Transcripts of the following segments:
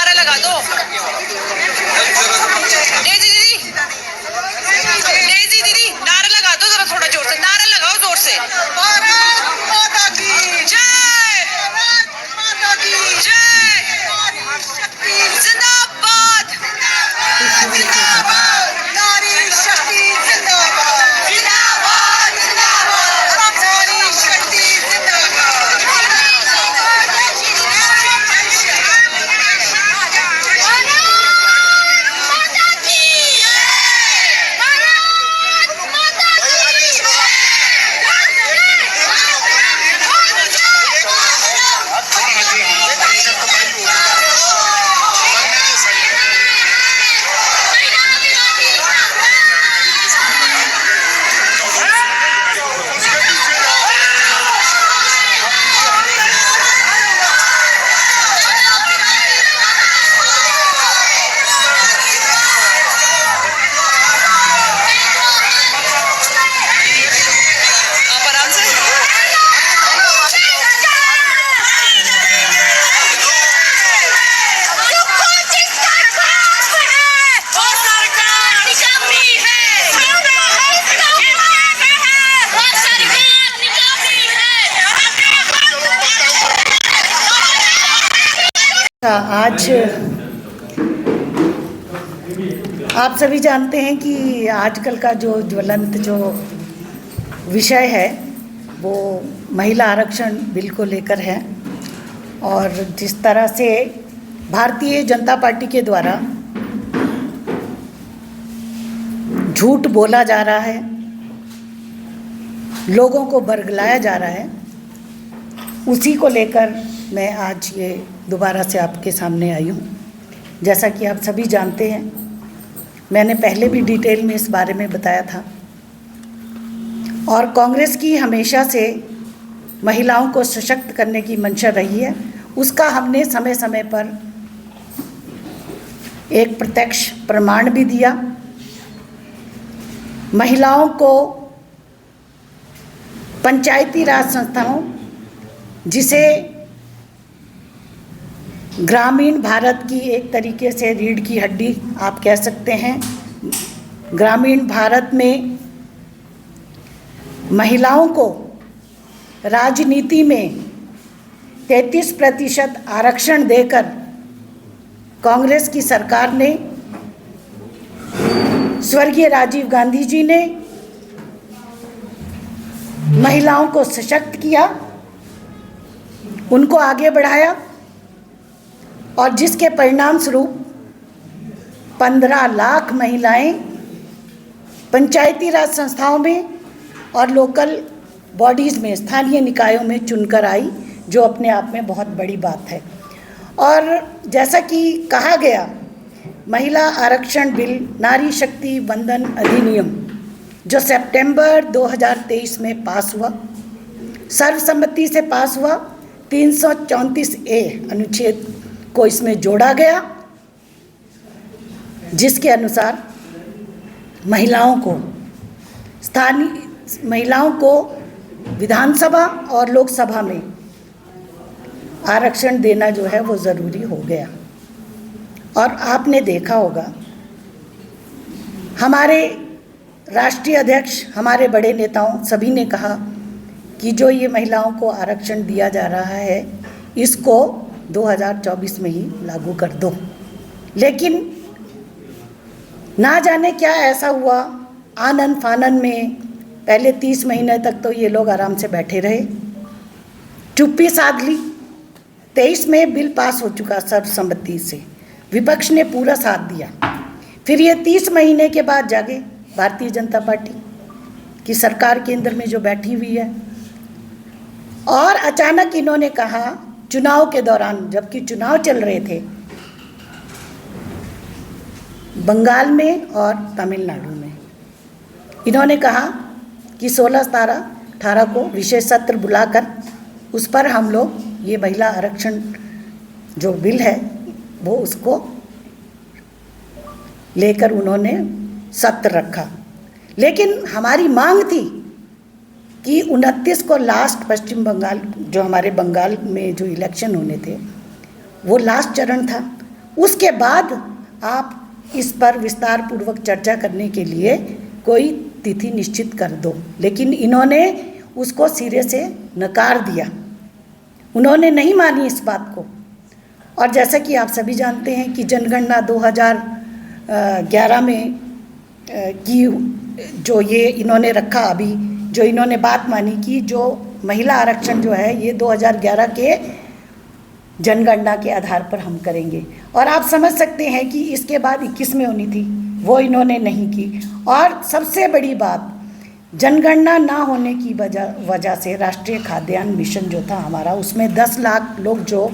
नारा लगा दो। डेजी दीदी, डेजी दीदी नारा लगा दो जरा, थोड़ा जोर से नारा लगाओ, जोर से। भारत माता की जय, भारत माता की जय, जिंदाबाद जिंदाबाद, नारी शक्ति जिंदाबाद जिंदाबाद जिंदाबाद, नारी शक्ति जिंदाबाद। आज आप सभी जानते हैं कि आजकल का जो ज्वलंत जो विषय है वो महिला आरक्षण बिल को लेकर है। और जिस तरह से भारतीय जनता पार्टी के द्वारा झूठ बोला जा रहा है, लोगों को बरगलाया जा रहा है, उसी को लेकर मैं आज ये दोबारा से आपके सामने आई हूँ। जैसा कि आप सभी जानते हैं, मैंने पहले भी डिटेल में इस बारे में बताया था, और कांग्रेस की हमेशा से महिलाओं को सशक्त करने की मंशा रही है। उसका हमने समय समय पर एक प्रत्यक्ष प्रमाण भी दिया। महिलाओं को पंचायती राज संस्थाओं, जिसे ग्रामीण भारत की एक तरीके से रीढ़ की हड्डी आप कह सकते हैं, ग्रामीण भारत में महिलाओं को राजनीति में 33% आरक्षण देकर कांग्रेस की सरकार ने, स्वर्गीय राजीव गांधी जी ने महिलाओं को सशक्त किया, उनको आगे बढ़ाया, और जिसके परिणाम स्वरूप 15 लाख महिलाएं पंचायती राज संस्थाओं में और लोकल बॉडीज़ में, स्थानीय निकायों में चुनकर आई, जो अपने आप में बहुत बड़ी बात है। और जैसा कि कहा गया, महिला आरक्षण बिल, नारी शक्ति वंदन अधिनियम, जो सितंबर 2023 में पास हुआ, सर्वसम्मति से पास हुआ, 334A अनुच्छेद को इसमें जोड़ा गया, जिसके अनुसार महिलाओं को विधानसभा और लोकसभा में आरक्षण देना जो है वो ज़रूरी हो गया। और आपने देखा होगा, हमारे राष्ट्रीय अध्यक्ष, हमारे बड़े नेताओं सभी ने कहा कि जो ये महिलाओं को आरक्षण दिया जा रहा है, इसको 2024 में ही लागू कर दो। लेकिन ना जाने क्या ऐसा हुआ, आनन फानन में पहले 30 महीने तक तो ये लोग आराम से बैठे रहे, चुप्पी साध ली। 23 में बिल पास हो चुका सर्वसम्मति से, विपक्ष ने पूरा साथ दिया। फिर ये 30 महीने के बाद जागे भारतीय जनता पार्टी की सरकार केंद्र में जो बैठी हुई है, और अचानक इन्होंने कहा चुनाव के दौरान, जबकि चुनाव चल रहे थे बंगाल में और तमिलनाडु में, इन्होंने कहा कि 16, 17, 18 को विशेष सत्र बुलाकर उस पर हम लोग ये महिला आरक्षण जो बिल है वो उसको लेकर उन्होंने सत्र रखा। लेकिन हमारी मांग थी कि 29 को लास्ट पश्चिम बंगाल, जो हमारे बंगाल में जो इलेक्शन होने थे, वो लास्ट चरण था, उसके बाद आप इस पर विस्तार पूर्वक चर्चा करने के लिए कोई तिथि निश्चित कर दो। लेकिन इन्होंने उसको सिरे से नकार दिया, उन्होंने नहीं मानी इस बात को। और जैसा कि आप सभी जानते हैं कि जनगणना 2011 में की जो ये इन्होंने रखा, अभी जो इन्होंने बात मानी कि जो महिला आरक्षण जो है ये 2011 के जनगणना के आधार पर हम करेंगे। और आप समझ सकते हैं कि इसके बाद 21 में होनी थी, वो इन्होंने नहीं की। और सबसे बड़ी बात, जनगणना ना होने की वजह से राष्ट्रीय खाद्यान्न मिशन जो था हमारा, उसमें 10 लाख लोग जो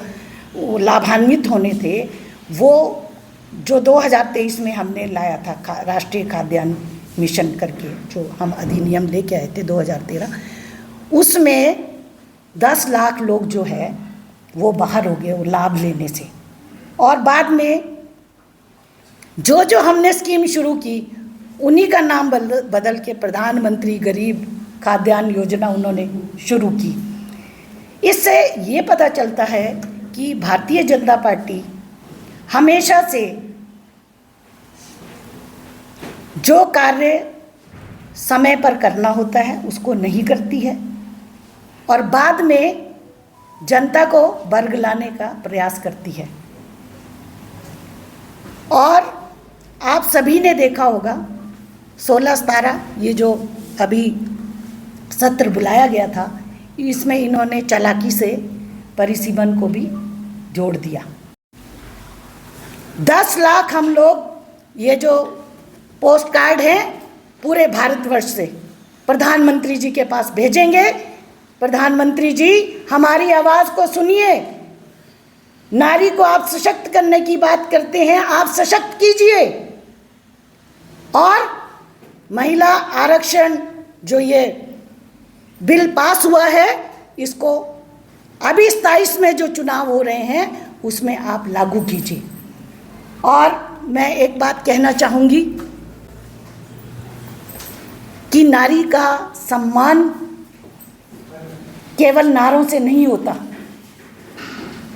लाभान्वित होने थे, वो जो 2023 में हमने लाया था राष्ट्रीय खाद्यान्न मिशन करके, जो हम अधिनियम लेके आए थे 2013, उसमें 10 लाख लोग जो है वो बाहर हो गए वो लाभ लेने से। और बाद में जो हमने स्कीम शुरू की उन्हीं का नाम बदल के प्रधानमंत्री गरीब खाद्यान्न योजना उन्होंने शुरू की। इससे ये पता चलता है कि भारतीय जनता पार्टी हमेशा से जो कार्य समय पर करना होता है उसको नहीं करती है और बाद में जनता को बरगलाने का प्रयास करती है। और आप सभी ने देखा होगा 16-17 ये जो अभी सत्र बुलाया गया था, इसमें इन्होंने चालाकी से परिसीमन को भी जोड़ दिया। 10 लाख हम लोग ये जो पोस्ट कार्ड हैं पूरे भारतवर्ष से प्रधानमंत्री जी के पास भेजेंगे। प्रधानमंत्री जी, हमारी आवाज़ को सुनिए। नारी को आप सशक्त करने की बात करते हैं, आप सशक्त कीजिए। और महिला आरक्षण जो ये बिल पास हुआ है, इसको अभी 27 में जो चुनाव हो रहे हैं उसमें आप लागू कीजिए। और मैं एक बात कहना चाहूँगी कि नारी का सम्मान केवल नारों से नहीं होता,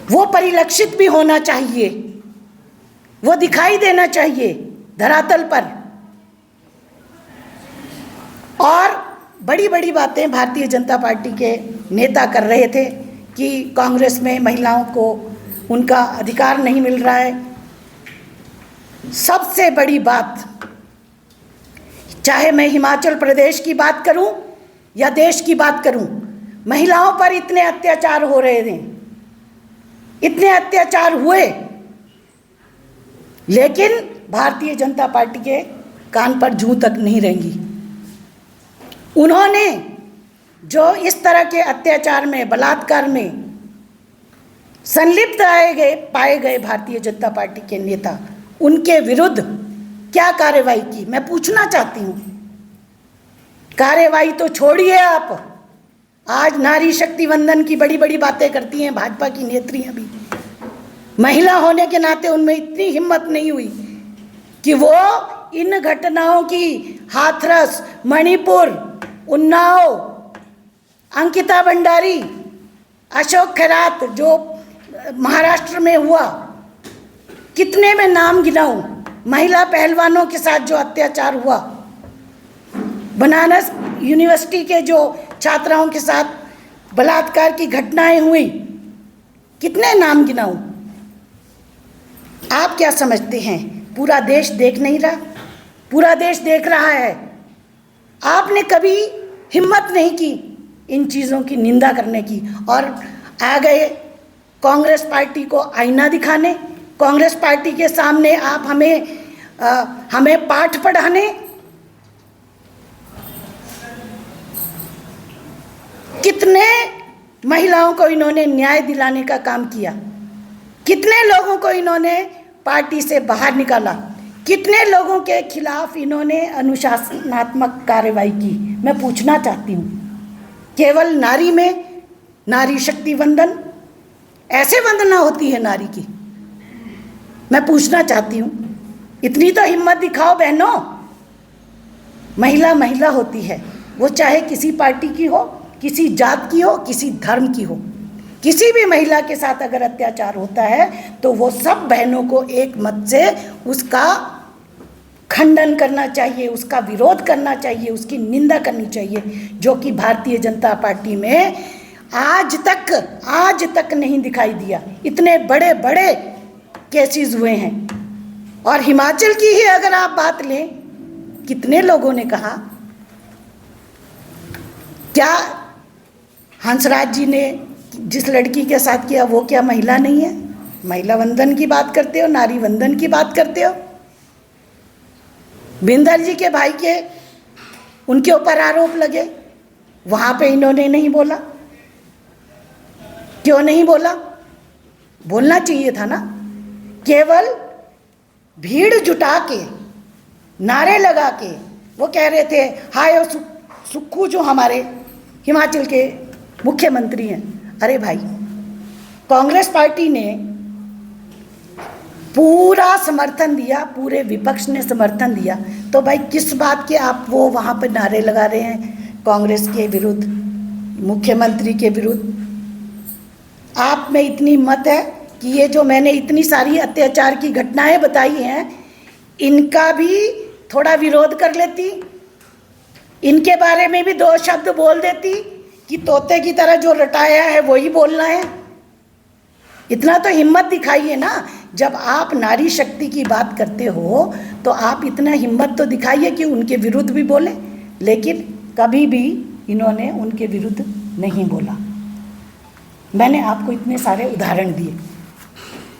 वो परिलक्षित भी होना चाहिए, वो दिखाई देना चाहिए धरातल पर। और बड़ी बड़ी बातें भारतीय जनता पार्टी के नेता कर रहे थे कि कांग्रेस में महिलाओं को उनका अधिकार नहीं मिल रहा है। सबसे बड़ी बात, चाहे मैं हिमाचल प्रदेश की बात करूं या देश की बात करूं, महिलाओं पर इतने अत्याचार हो रहे थे, इतने अत्याचार हुए, लेकिन भारतीय जनता पार्टी के कान पर जूं तक नहीं रहेंगी। उन्होंने जो इस तरह के अत्याचार में, बलात्कार में संलिप्त पाए गए भारतीय जनता पार्टी के नेता, उनके विरुद्ध क्या कार्रवाई की, मैं पूछना चाहती हूँ। कार्रवाई तो छोड़िए आप, आज नारी शक्ति वंदन की बड़ी बड़ी बातें करती हैं भाजपा की नेत्रियां भी। महिला होने के नाते उनमें इतनी हिम्मत नहीं हुई कि वो इन घटनाओं की, हाथरस, मणिपुर, उन्नाव, अंकिता भंडारी, अशोक खैरात जो महाराष्ट्र में हुआ, कितने में नाम गिनाऊं, महिला पहलवानों के साथ जो अत्याचार हुआ, बनारस यूनिवर्सिटी के जो छात्राओं के साथ बलात्कार की घटनाएं हुई, कितने नाम गिनाऊं। आप क्या समझते हैं पूरा देश देख नहीं रहा? पूरा देश देख रहा है। आपने कभी हिम्मत नहीं की इन चीज़ों की निंदा करने की, और आ गए कांग्रेस पार्टी को आईना दिखाने, कांग्रेस पार्टी के सामने आप हमें पाठ पढ़ाने। कितने महिलाओं को इन्होंने न्याय दिलाने का काम किया, कितने लोगों को इन्होंने पार्टी से बाहर निकाला, कितने लोगों के खिलाफ इन्होंने अनुशासनात्मक कार्रवाई की। मैं पूछना चाहती हूँ, केवल नारी में नारी शक्ति वंदन, ऐसे वंदना होती है नारी की? मैं पूछना चाहती हूँ, इतनी तो हिम्मत दिखाओ बहनों। महिला महिला होती है, वो चाहे किसी पार्टी की हो, किसी जात की हो, किसी धर्म की हो। किसी भी महिला के साथ अगर अत्याचार होता है तो वो सब बहनों को एक मत से उसका खंडन करना चाहिए, उसका विरोध करना चाहिए, उसकी निंदा करनी चाहिए, जो कि भारतीय जनता पार्टी में आज तक नहीं दिखाई दिया। इतने बड़े बड़े केसेस हुए हैं। और हिमाचल की ही अगर आप बात लें, कितने लोगों ने कहा, क्या हंसराज जी ने जिस लड़की के साथ किया वो क्या महिला नहीं है? महिला वंदन की बात करते हो, नारी वंदन की बात करते हो। बिंदल जी के भाई के उनके ऊपर आरोप लगे, वहां पे इन्होंने नहीं बोला। क्यों नहीं बोला? बोलना चाहिए था ना। केवल भीड़ जुटा के, नारे लगा के वो कह रहे थे हाय और सुक्खू जो हमारे हिमाचल के मुख्यमंत्री हैं। अरे भाई, कांग्रेस पार्टी ने पूरा समर्थन दिया, पूरे विपक्ष ने समर्थन दिया, तो भाई किस बात के आप वो वहाँ पर नारे लगा रहे हैं कांग्रेस के विरुद्ध, मुख्यमंत्री के विरुद्ध? आप में इतनी हिम्मत है कि ये जो मैंने इतनी सारी अत्याचार की घटनाएं बताई हैं, इनका भी थोड़ा विरोध कर लेती, इनके बारे में भी 2 शब्द बोल देती कि तोते की तरह जो रटाया है वही बोलना है। इतना तो हिम्मत दिखाइए ना। जब आप नारी शक्ति की बात करते हो तो आप इतना हिम्मत तो दिखाइए कि उनके विरुद्ध भी बोले। लेकिन कभी भी इन्होंने उनके विरुद्ध नहीं बोला। मैंने आपको इतने सारे उदाहरण दिए।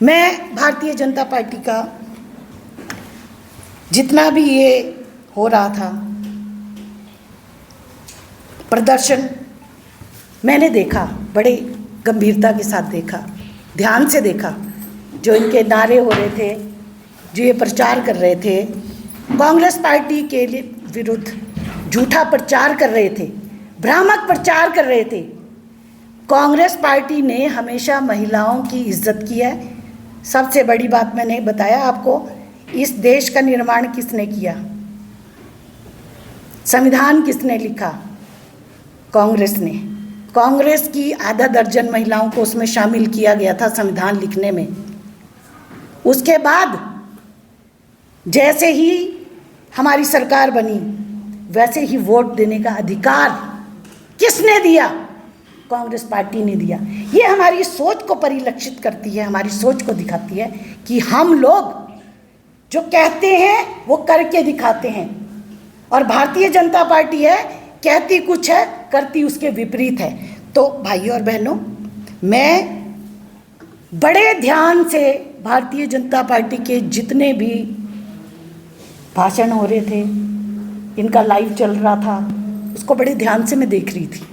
मैं भारतीय जनता पार्टी का जितना भी ये हो रहा था प्रदर्शन, मैंने देखा, बड़े गंभीरता के साथ देखा, ध्यान से देखा। जो इनके नारे हो रहे थे, जो ये प्रचार कर रहे थे, कांग्रेस पार्टी के विरुद्ध झूठा प्रचार कर रहे थे, भ्रामक प्रचार कर रहे थे। कांग्रेस पार्टी ने हमेशा महिलाओं की इज्जत की है। सबसे बड़ी बात मैंने बताया आपको, इस देश का निर्माण किसने किया? संविधान किसने लिखा? कांग्रेस ने। कांग्रेस की आधा दर्जन महिलाओं को उसमें शामिल किया गया था संविधान लिखने में। उसके बाद जैसे ही हमारी सरकार बनी, वैसे ही वोट देने का अधिकार किसने दिया? कांग्रेस पार्टी ने दिया। ये हमारी सोच को परिलक्षित करती है, हमारी सोच को दिखाती है कि हम लोग जो कहते हैं वो करके दिखाते हैं। और भारतीय जनता पार्टी है, कहती कुछ है, करती उसके विपरीत है। तो भाइयों और बहनों, मैं बड़े ध्यान से भारतीय जनता पार्टी के जितने भी भाषण हो रहे थे, इनका लाइव चल रहा था, उसको बड़े ध्यान से मैं देख रही थी।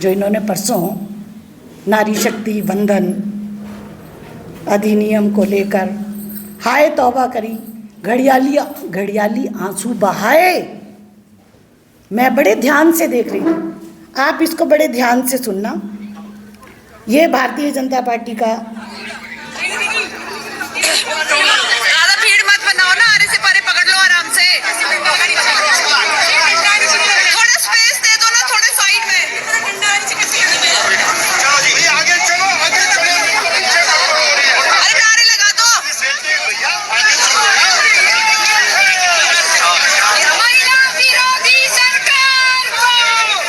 जो इन्होंने परसों नारी शक्ति वंदन अधिनियम को लेकर हाय तौबा करी, घड़ियाली आंसू बहाए, मैं बड़े ध्यान से देख रही थी। आप इसको बड़े ध्यान से सुनना। ये भारतीय जनता पार्टी का, ज्यादा भीड़ मत बनाओ ना, आरे से परे पकड़ लो आराम से। थोड़ा स्पेस दे दो ना, थोड़े साइड में। आगे चलो, अरे नारे लगा दो। महिला विरोधी सरकार को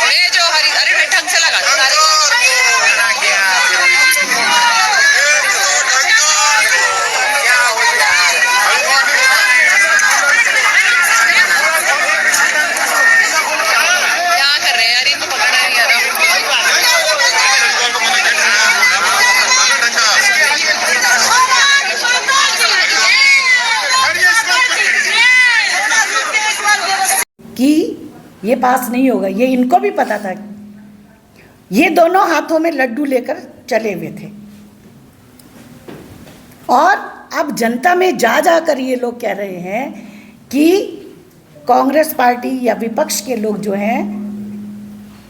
ये जो हरी, अरे ढंग से लगा दो नारे। क्या कर रहे हैं यार, इनको पकड़ना नहीं आ रहा। कि ये पास नहीं होगा, ये इनको भी पता था। ये दोनों हाथों में लड्डू लेकर चले हुए थे। और अब जनता में जा जाकर ये लोग कह रहे हैं कि कांग्रेस पार्टी या विपक्ष के लोग जो हैं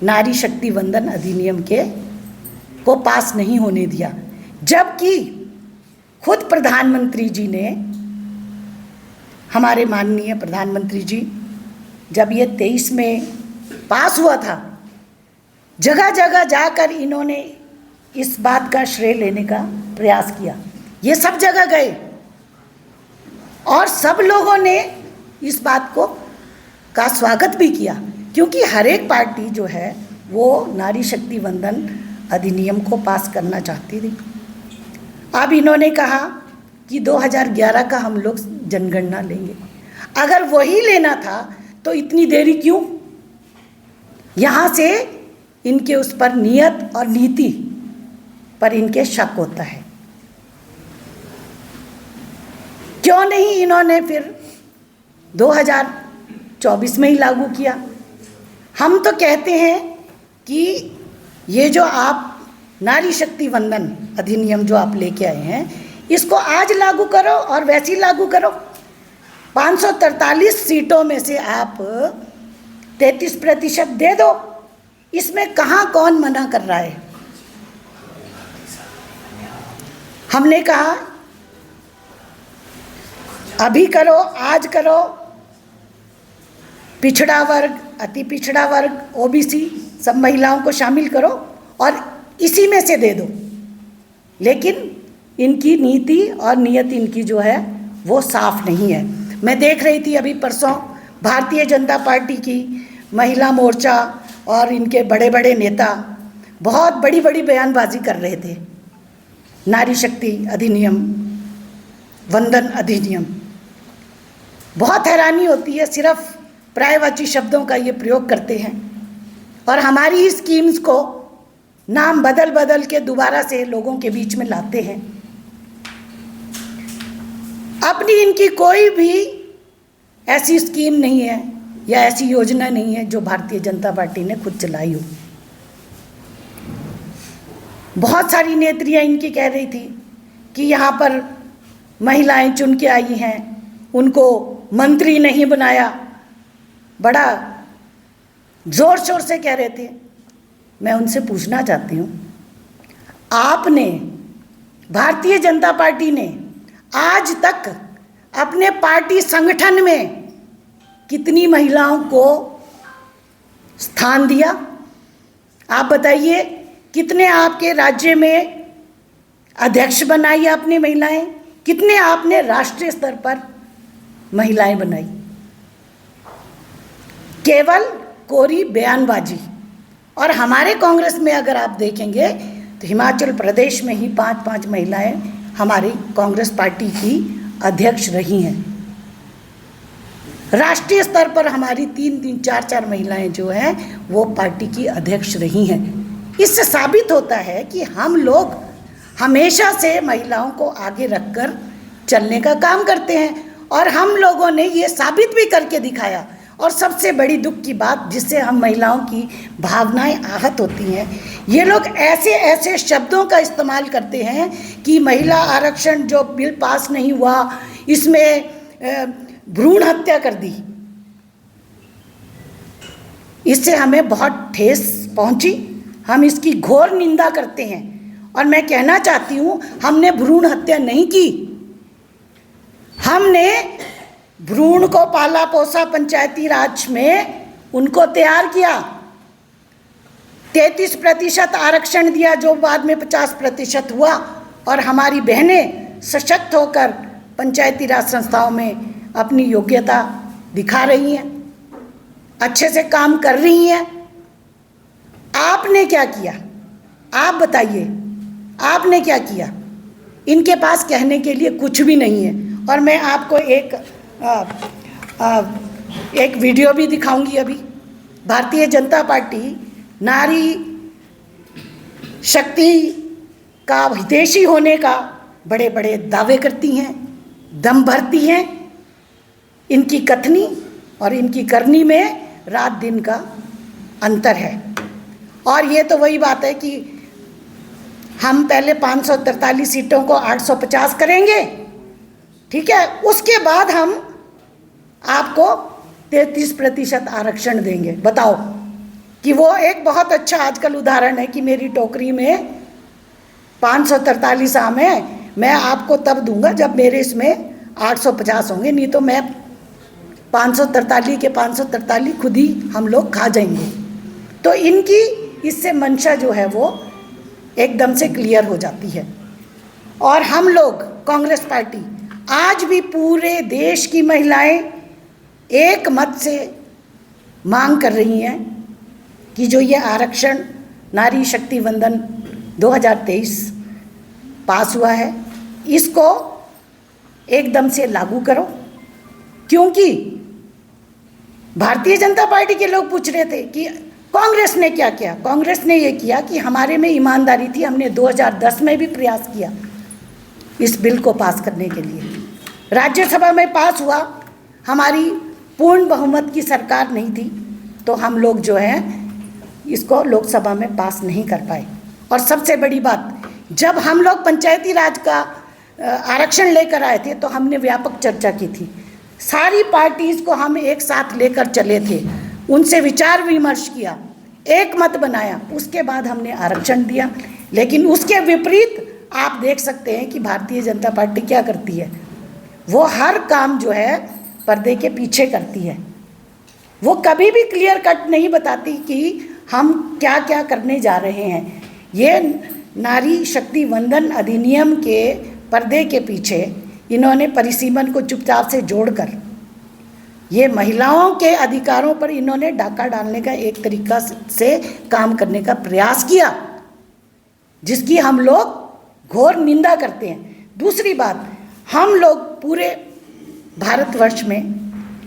नारी शक्ति वंदन अधिनियम के को पास नहीं होने दिया। जबकि खुद प्रधानमंत्री जी ने, हमारे माननीय प्रधानमंत्री जी, जब ये 23 में पास हुआ था, जगह जगह जाकर इन्होंने इस बात का श्रेय लेने का प्रयास किया। ये सब जगह गए और सब लोगों ने इस बात को का स्वागत भी किया, क्योंकि हर एक पार्टी जो है वो नारी शक्ति वंदन अधिनियम को पास करना चाहती थी। अब इन्होंने कहा कि 2011 का हम लोग जनगणना लेंगे। अगर वही लेना था तो इतनी देरी क्यों? यहाँ से इनके उस पर नियत और नीति पर इनके शक होता है। क्यों नहीं इन्होंने फिर 2024 में ही लागू किया? हम तो कहते हैं कि ये जो आप नारी शक्ति वंदन अधिनियम जो आप लेके आए हैं, इसको आज लागू करो और वैसे ही लागू करो। 543 सीटों में से आप 33% दे दो। इसमें कहाँ कौन मना कर रहा है? हमने कहा अभी करो, आज करो। पिछड़ा वर्ग, अति पिछड़ा वर्ग, ओबीसी सब महिलाओं को शामिल करो और इसी में से दे दो। लेकिन इनकी नीति और नियत इनकी जो है वो साफ नहीं है। मैं देख रही थी अभी परसों भारतीय जनता पार्टी की महिला मोर्चा और इनके बड़े बड़े नेता बहुत बड़ी बड़ी बयानबाजी कर रहे थे। नारी शक्ति अधिनियम, वंदन अधिनियम, बहुत हैरानी होती है। सिर्फ पर्यायवाची शब्दों का ये प्रयोग करते हैं और हमारी स्कीम्स को नाम बदल बदल के दोबारा से लोगों के बीच में लाते हैं। अपनी इनकी कोई भी ऐसी स्कीम नहीं है या ऐसी योजना नहीं है जो भारतीय जनता पार्टी ने खुद चलाई हो। बहुत सारी नेत्रियां इनकी कह रही थी कि यहाँ पर महिलाएं चुन के आई हैं, उनको मंत्री नहीं बनाया, बड़ा जोर शोर से कह रहे थे। मैं उनसे पूछना चाहती हूँ, आपने, भारतीय जनता पार्टी ने आज तक अपने पार्टी संगठन में कितनी महिलाओं को स्थान दिया? आप बताइए, कितने आपके राज्य में अध्यक्ष बनाई आपने महिलाएं? कितने आपने राष्ट्रीय स्तर पर महिलाएं बनाई? केवल कोरी बयानबाजी। और हमारे कांग्रेस में अगर आप देखेंगे तो हिमाचल प्रदेश में ही 5-5 महिलाएं हमारी कांग्रेस पार्टी की अध्यक्ष रही हैं। राष्ट्रीय स्तर पर हमारी 3-3, 4-4 महिलाएं जो हैं वो पार्टी की अध्यक्ष रही हैं। इससे साबित होता है कि हम लोग हमेशा से महिलाओं को आगे रखकर चलने का काम करते हैं और हम लोगों ने ये साबित भी करके दिखाया। और सबसे बड़ी दुख की बात, जिससे हम महिलाओं की भावनाएं आहत होती हैं, ये लोग ऐसे ऐसे शब्दों का इस्तेमाल करते हैं कि महिला आरक्षण जो बिल पास नहीं हुआ, इसमें भ्रूण हत्या कर दी। इससे हमें बहुत ठेस पहुंची। हम इसकी घोर निंदा करते हैं और मैं कहना चाहती हूँ, हमने भ्रूण हत्या नहीं की। हमने भ्रूण को पाला पोसा, पंचायती राज में उनको तैयार किया, 33% आरक्षण दिया जो बाद में 50% हुआ और हमारी बहनें सशक्त होकर पंचायती राज संस्थाओं में अपनी योग्यता दिखा रही हैं, अच्छे से काम कर रही हैं। आपने क्या किया? आप बताइए, आपने क्या किया? इनके पास कहने के लिए कुछ भी नहीं है। और मैं आपको एक वीडियो भी दिखाऊंगी अभी। भारतीय जनता पार्टी नारी शक्ति का हितैषी होने का बड़े बड़े दावे करती हैं, दम भरती हैं। इनकी कथनी और इनकी करनी में रात दिन का अंतर है। और ये तो वही बात है कि हम पहले 543 सीटों को 850 करेंगे, ठीक है, उसके बाद हम आपको 33% आरक्षण देंगे। बताओ कि वो एक बहुत अच्छा आजकल उदाहरण है कि मेरी टोकरी में 543 आम है, मैं आपको तब दूंगा जब मेरे इसमें 850 होंगे, नहीं तो मैं 543 के 543 खुद ही हम लोग खा जाएंगे। तो इनकी इससे मंशा जो है वो एकदम से क्लियर हो जाती है। और हम लोग कांग्रेस पार्टी आज भी पूरे देश की महिलाएं एक मत से मांग कर रही हैं कि जो ये आरक्षण नारी शक्ति वंदन 2023 पास हुआ है, इसको एकदम से लागू करो। क्योंकि भारतीय जनता पार्टी के लोग पूछ रहे थे कि कांग्रेस ने क्या किया। कांग्रेस ने ये किया कि हमारे में ईमानदारी थी, हमने 2010 में भी प्रयास किया इस बिल को पास करने के लिए। राज्यसभा में पास हुआ, हमारी पूर्ण बहुमत की सरकार नहीं थी, तो हम लोग जो है इसको लोकसभा में पास नहीं कर पाए। और सबसे बड़ी बात, जब हम लोग पंचायती राज का आरक्षण लेकर आए थे तो हमने व्यापक चर्चा की थी, सारी पार्टीज़ को हम एक साथ लेकर चले थे, उनसे विचार विमर्श किया, एक मत बनाया, उसके बाद हमने आरक्षण दिया। लेकिन उसके विपरीत आप देख सकते हैं कि भारतीय जनता पार्टी क्या करती है, वो हर काम जो है पर्दे के पीछे करती है। वो कभी भी क्लियर कट नहीं बताती कि हम क्या क्या करने जा रहे हैं। ये नारी शक्ति वंदन अधिनियम के पर्दे के पीछे इन्होंने परिसीमन को चुपचाप से जोड़कर ये महिलाओं के अधिकारों पर इन्होंने डाका डालने का एक तरीका से काम करने का प्रयास किया, जिसकी हम लोग घोर निंदा करते हैं। दूसरी बात, हम लोग पूरे भारतवर्ष में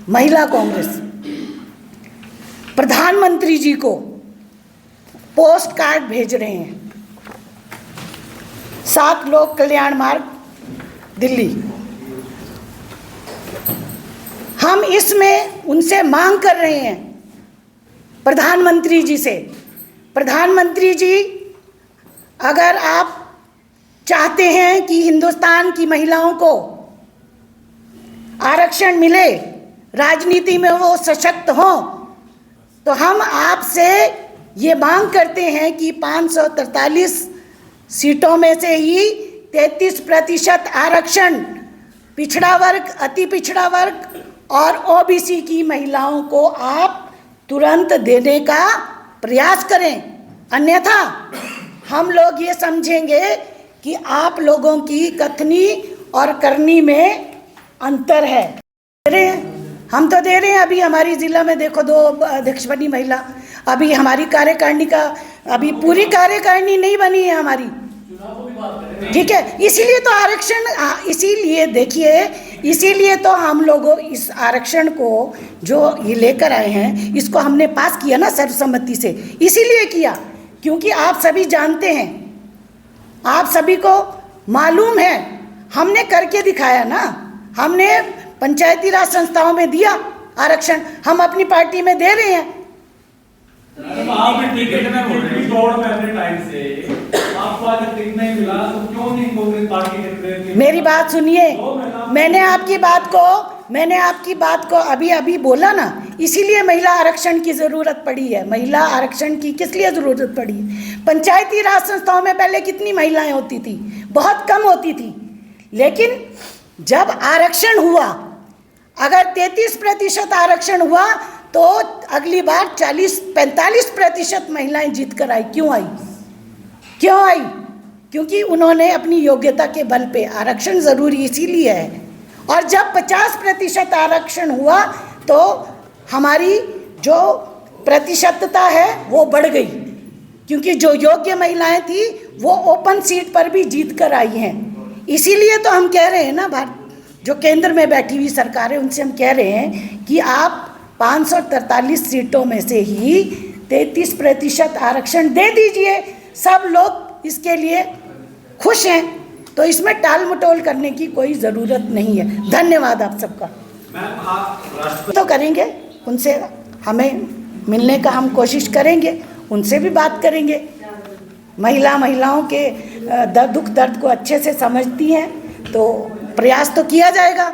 महिला कांग्रेस प्रधानमंत्री जी को पोस्ट कार्ड भेज रहे हैं, 7 लोक कल्याण मार्ग दिल्ली। हम इसमें उनसे मांग कर रहे हैं प्रधानमंत्री जी से, प्रधानमंत्री जी अगर आप चाहते हैं कि हिंदुस्तान की महिलाओं को आरक्षण मिले, राजनीति में वो सशक्त हों, तो हम आपसे ये मांग करते हैं कि 543 सीटों में से ही 33% आरक्षण पिछड़ा वर्ग, अति पिछड़ा वर्ग और ओबीसी की महिलाओं को आप तुरंत देने का प्रयास करें। अन्यथा हम लोग ये समझेंगे कि आप लोगों की कथनी और करनी में अंतर है। दे रहे हैं, हम तो दे रहे हैं। अभी हमारी जिला में देखो 2 अध्यक्ष बनी महिला, अभी हमारी कार्यकारिणी का अभी पूरी कार्यकारिणी नहीं बनी है हमारी, ठीक है। इसीलिए तो आरक्षण, इसीलिए देखिए, इसीलिए तो हम लोगों इस आरक्षण को जो ये लेकर आए हैं, इसको हमने पास किया ना सर्वसम्मति से। इसीलिए किया क्योंकि आप सभी जानते हैं, आप सभी को मालूम है, हमने करके दिखाया ना। हमने पंचायती राज संस्थाओं में दिया आरक्षण, हम अपनी पार्टी में दे रहे हैं। आप टिकट में वोटिंग दौड़ में अपने टाइम से आपको आज टिकट नहीं मिला, तो क्यों नहीं कांग्रेस पार्टी के? मेरी बात सुनिए, मैंने आपकी बात को अभी बोला ना, इसीलिए महिला आरक्षण की ज़रूरत पड़ी है। महिला आरक्षण की किस लिए ज़रूरत पड़ी है? पंचायती राज संस्थाओं में पहले कितनी महिलाएं होती थी? बहुत कम होती थी। लेकिन जब आरक्षण हुआ, अगर 33% आरक्षण हुआ तो अगली बार 40-45% महिलाएं जीत कर आई। क्यों आई? क्योंकि उन्होंने अपनी योग्यता के बल पे, आरक्षण ज़रूरी इसीलिए है। और जब 50% आरक्षण हुआ तो हमारी जो प्रतिशतता है वो बढ़ गई, क्योंकि जो योग्य महिलाएं थी वो ओपन सीट पर भी जीत कर आई हैं। इसीलिए तो हम कह रहे हैं ना, जो केंद्र में बैठी हुई सरकार है, उनसे हम कह रहे हैं कि आप 543 सीटों में से ही 33% आरक्षण दे दीजिए। सब लोग इसके लिए खुश हैं, तो इसमें टाल मटोल करने की कोई ज़रूरत नहीं है। धन्यवाद आप सबका। तो करेंगे उनसे, हमें मिलने का हम कोशिश करेंगे, उनसे भी बात करेंगे। महिलाओं के दुख दर्द को अच्छे से समझती हैं, तो प्रयास तो किया जाएगा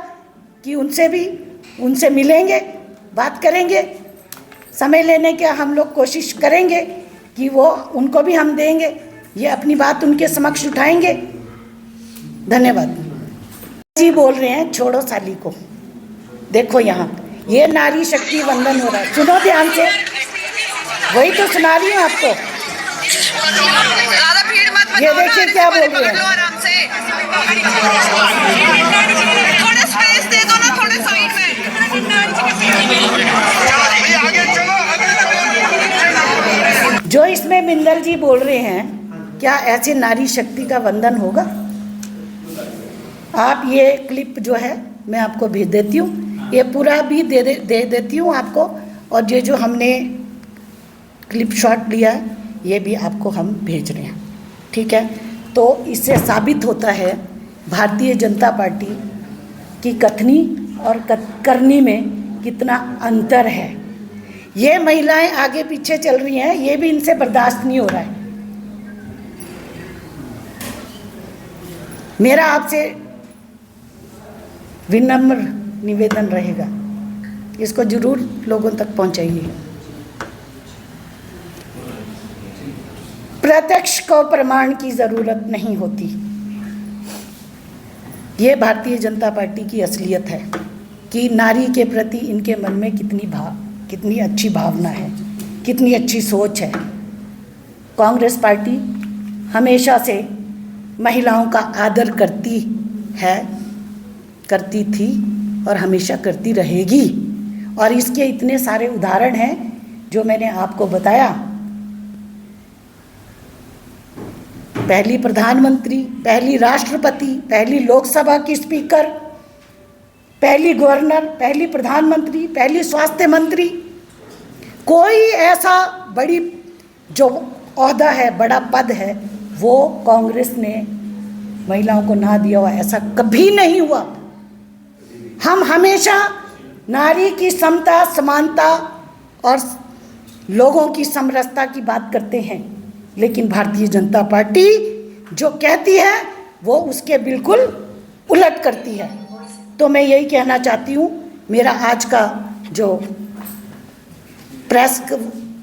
कि उनसे मिलेंगे, बात करेंगे। समय लेने का हम लोग कोशिश करेंगे कि वो उनको भी हम देंगे, ये अपनी बात उनके समक्ष उठाएंगे। धन्यवाद जी। बोल रहे हैं छोड़ो साली को। देखो यहाँ ये नारी शक्ति वंदन हो रहा है, सुनो ध्यान से, वही तो सुना रही हूँ आपको। ज्यादा भीड़ मत ये देखिए क्या बोल रहे हैं। आराम से थोड़ा स्पेस दे दो ना, थोड़े साइड में। जो इसमें बिंदल जी बोल रहे हैं, क्या ऐसे नारी शक्ति का वंदन होगा? आप ये क्लिप जो है मैं आपको भेज देती हूँ, ये पूरा भी दे देती हूँ आपको, और ये जो हमने क्लिप शॉट लिया है ये भी आपको हम भेज रहे हैं, ठीक है। तो इससे साबित होता है भारतीय जनता पार्टी की कथनी और करनी में कितना अंतर है। ये महिलाएं आगे पीछे चल रही हैं, ये भी इनसे बर्दाश्त नहीं हो रहा है। मेरा आपसे विनम्र निवेदन रहेगा, इसको जरूर लोगों तक पहुंचाइए। प्रत्यक्ष को प्रमाण की जरूरत नहीं होती। ये भारतीय जनता पार्टी की असलियत है कि नारी के प्रति इनके मन में कितनी अच्छी भावना है, कितनी अच्छी सोच है। कांग्रेस पार्टी हमेशा से महिलाओं का आदर करती है, करती थी और हमेशा करती रहेगी। और इसके इतने सारे उदाहरण हैं जो मैंने आपको बताया। पहली प्रधानमंत्री, पहली राष्ट्रपति, पहली लोकसभा की स्पीकर, पहली गवर्नर, पहली प्रधानमंत्री, पहली स्वास्थ्य मंत्री। कोई ऐसा बड़ी जो ओहदा है, बड़ा पद है, वो कांग्रेस ने महिलाओं को ना दिया हुआ, ऐसा कभी नहीं हुआ। हम हमेशा नारी की समता, समानता और लोगों की समरसता की बात करते हैं, लेकिन भारतीय जनता पार्टी जो कहती है वो उसके बिल्कुल उलट करती है। तो मैं यही कहना चाहती हूँ, मेरा आज का जो प्रेस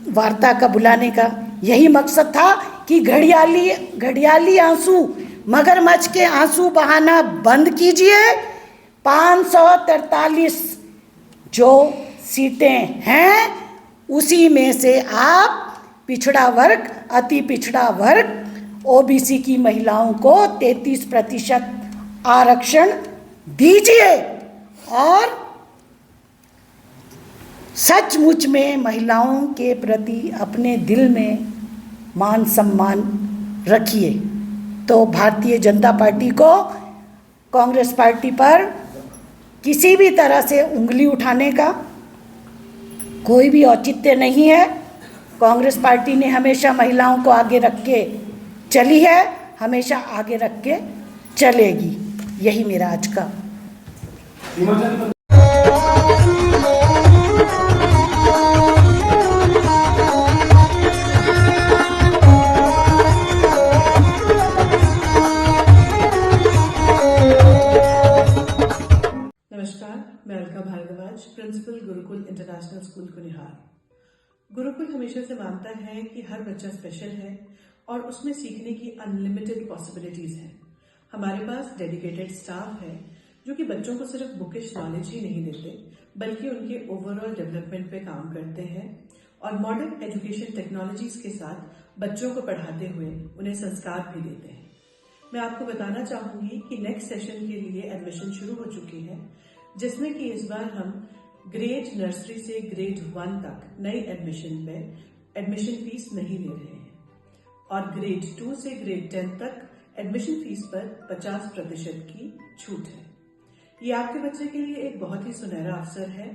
वार्ता का बुलाने का यही मकसद था कि घड़ियाली आंसू, मगरमच्छ के आंसू बहाना बंद कीजिए। 543 जो सीटें हैं उसी में से आप पिछड़ा वर्ग, अति पिछड़ा वर्ग, ओबीसी की महिलाओं को 33% आरक्षण दीजिए और सचमुच में महिलाओं के प्रति अपने दिल में मान सम्मान रखिए। तो भारतीय जनता पार्टी को कांग्रेस पार्टी पर किसी भी तरह से उंगली उठाने का कोई भी औचित्य नहीं है। कांग्रेस पार्टी ने हमेशा महिलाओं को आगे रख के चली है, हमेशा आगे रख के चलेगी। यही मेरा आज का मैं Alka Bhardwaj, principal Gurukul international school Kunihar. Gurukul हमेशा से मानता है कि हर बच्चा स्पेशल है और उसमें सीखने की अनलिमिटेड पॉसिबिलिटीज हैं। हमारे पास डेडिकेटेड स्टाफ है जो कि बच्चों को सिर्फ बुकिश नॉलेज ही नहीं देते, बल्कि उनके ओवरऑल डेवलपमेंट पे काम करते हैं और मॉडर्न एजुकेशन टेक्नोलॉजीज के साथ बच्चों को पढ़ाते हुए उन्हें संस्कार भी देते हैं। मैं आपको बताना चाहूंगी कि नेक्स्ट सेशन के लिए एडमिशन शुरू हो चुकी है, जिसमें कि इस बार हम ग्रेड नर्सरी से ग्रेड 1 तक नई एडमिशन पे एडमिशन फीस नहीं ले रहे हैं और ग्रेड 2 से ग्रेड 10 तक एडमिशन फीस पर 50% की छूट है। ये आपके बच्चे के लिए एक बहुत ही सुनहरा अवसर है।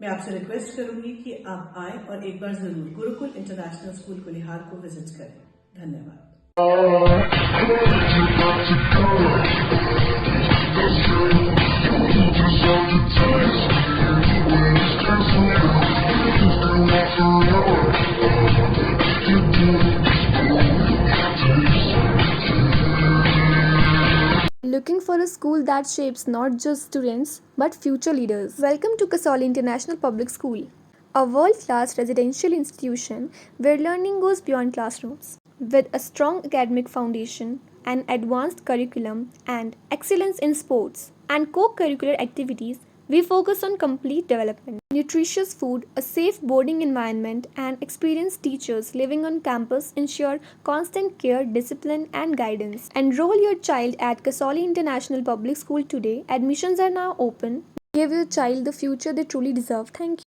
मैं आपसे रिक्वेस्ट करूंगी कि आप आए और एक बार जरूर गुरुकुल इंटरनेशनल स्कूल कुनिहार को विजिट करें। धन्यवाद। Looking for a school that shapes not just students but future leaders? Welcome to Kasoli International Public School, a world-class residential institution where learning goes beyond classrooms. With a strong academic foundation, an advanced curriculum, and excellence in sports and co-curricular activities, We focus on complete development, nutritious food, a safe boarding environment, and experienced teachers living on campus ensure constant care, discipline, and guidance. Enroll your child at Kasoli International Public School today. Admissions are now open. Give your child the future they truly deserve. Thank you.